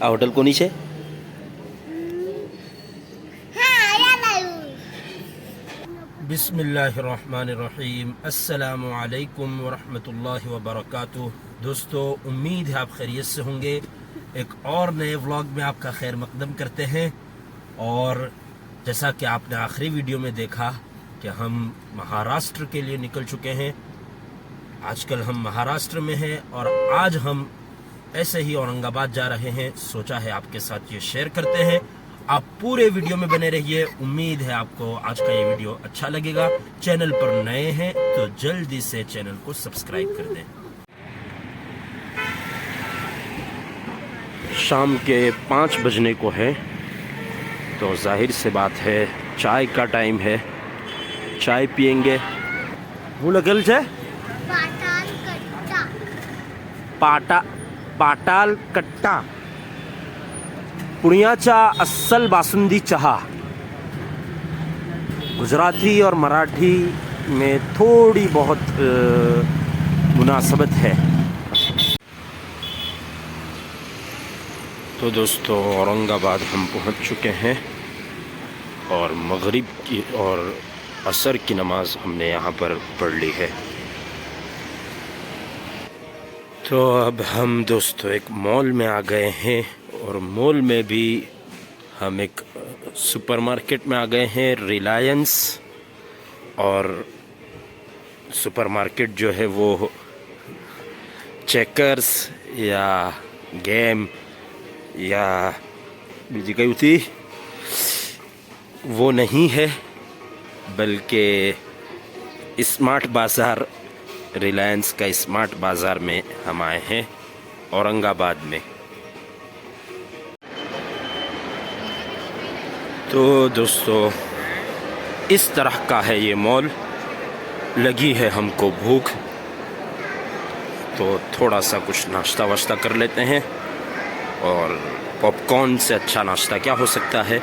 આ હોટલ કોની છે? बिस्मिल्लाहिर्रहमानिर्रहीम। अस्सलामु अलैकुम वरहमतुल्लाहि वबरकातुह। दोस्तों, उम्मीद है आप खैरियत से होंगे। एक और नए व्लॉग में आपका खैर मकदम करते हैं। और जैसा कि आपने आखिरी वीडियो में देखा कि हम महाराष्ट्र के लिए निकल चुके हैं। आजकल हम महाराष्ट्र में हैं और आज हम ऐसे ही औरंगाबाद जा रहे हैं। सोचा है आपके साथ ये शेयर करते हैं। आप पूरे वीडियो में बने रहिए। उम्मीद है आपको आज का ये वीडियो अच्छा लगेगा। चैनल पर नए हैं तो जल्दी से चैनल को सब्सक्राइब कर दें। शाम के 5 बजने को है तो जाहिर से बात है चाय का टाइम है। चाय पियेंगे। वो लगल है पाटाल कट्टा पुण्याचा अस्सल बासुंदी चहा। गुजराती और मराठी में थोड़ी बहुत मुनासबत है। तो दोस्तों, औरंगाबाद हम पहुंच चुके हैं और मगरिब की और असर की नमाज हमने यहाँ पर पढ़ ली है। तो अब हम दोस्तों एक मॉल में आ गए हैं और मॉल में भी हम एक सुपरमार्केट में आ गए हैं, रिलायंस। और सुपरमार्केट जो है वो चेकर्स या गेम या बीजी कही थी वो नहीं है, बल्कि स्मार्ट बाज़ार, रिलायंस का स्मार्ट बाज़ार में हम आए हैं औरंगाबाद में। तो दोस्तों, इस तरह का है ये मॉल। लगी है हमको भूख तो थोड़ा सा कुछ नाश्ता वाश्ता कर लेते हैं। और पॉपकॉर्न से अच्छा नाश्ता क्या हो सकता है।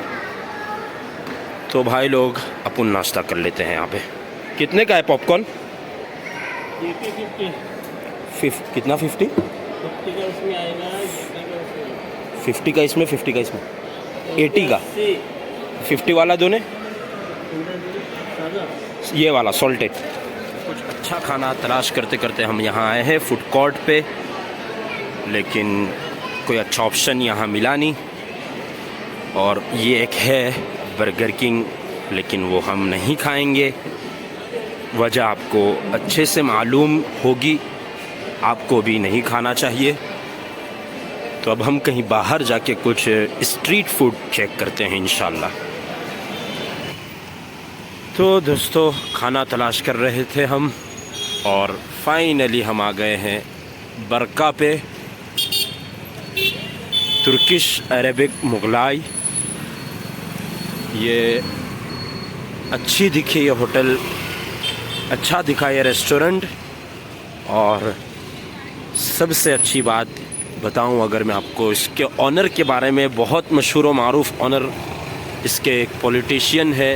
तो भाई लोग अपन नाश्ता कर लेते हैं यहाँ पे। कितने का है पॉपकॉर्न? 50 कितना? 50 का इसमें आएगा, 50 का इसमें, 50 का इसमें, 80 का। 50 वाला दो ने, ये वाला सॉल्टेड। कुछ अच्छा खाना तलाश करते करते हम यहाँ आए हैं फूड कोर्ट पे, लेकिन कोई अच्छा ऑप्शन यहाँ मिला नहीं। और ये एक है बर्गर किंग, लेकिन वो हम नहीं खाएंगे। वजह आपको अच्छे से मालूम होगी, आपको भी नहीं खाना चाहिए। तो अब हम कहीं बाहर जाके कुछ स्ट्रीट फूड चेक करते हैं इंशाल्लाह। तो दोस्तों, खाना तलाश कर रहे थे हम और फाइनली हम आ गए हैं बरका पे। Turkish Arabic Mughlai. ये अच्छी दिखी ये होटल, अच्छा दिखा ये रेस्टोरेंट। और सबसे अच्छी बात बताऊं अगर मैं आपको, इसके ऑनर के बारे में, बहुत मशहूर व मारूफ ऑनर, इसके एक पॉलिटिशियन है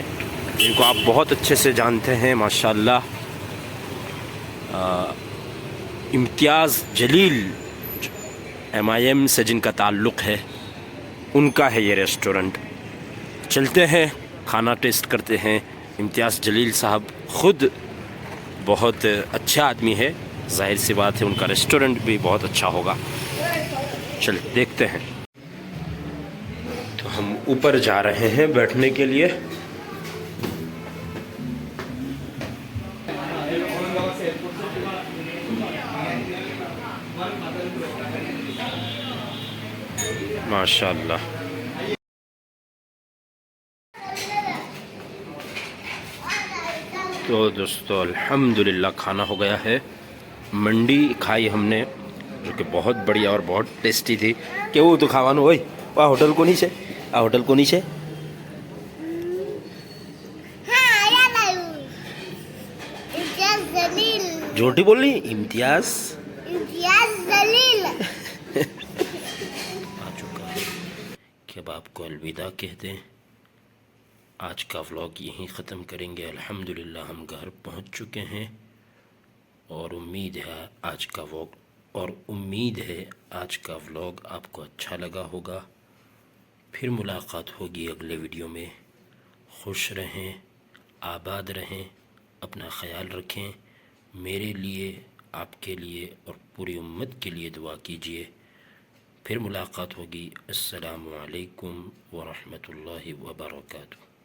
जिनको आप बहुत अच्छे से जानते हैं माशाल्लाह, इम्तियाज़ जलील, MIM से जिनका ताल्लुक़ है, उनका है ये रेस्टोरेंट। चलते हैं, खाना टेस्ट करते हैं। इम्तियाज़ जलील साहब ख़ुद बहुत अच्छा आदमी है, जाहिर सी बात है उनका रेस्टोरेंट भी बहुत अच्छा होगा। चल देखते हैं। तो हम ऊपर जा रहे हैं बैठने के लिए। माशाल्लाह। तो दोस्तों, अल्हम्दुलिल्लाह खाना हो गया है। मंडी खाई हमने जो कि बहुत बढ़िया और बहुत टेस्टी थी। केवू तो खावानु होय। आ होटल कोनी छे? आ होटल कोनी छे? झूठी बोलनी। इम्तियाज जलील आ चुका है कि अब आपको अलविदा कह दें। आज का व्लॉग यहीं ख़त्म करेंगे। अल्हम्दुलिल्लाह हम घर पहुंच चुके हैं और उम्मीद है आज का और उम्मीद है आज का व्लॉग आपको अच्छा लगा होगा। फिर मुलाकात होगी अगले वीडियो में। खुश रहें, आबाद रहें, अपना ख़याल रखें। मेरे लिए, आपके लिए और पूरी उम्मत के लिए दुआ कीजिए। फिर मुलाकात होगी। अस्सलामु अलैकुम व रहमतुल्लाहि व बरकातुहू।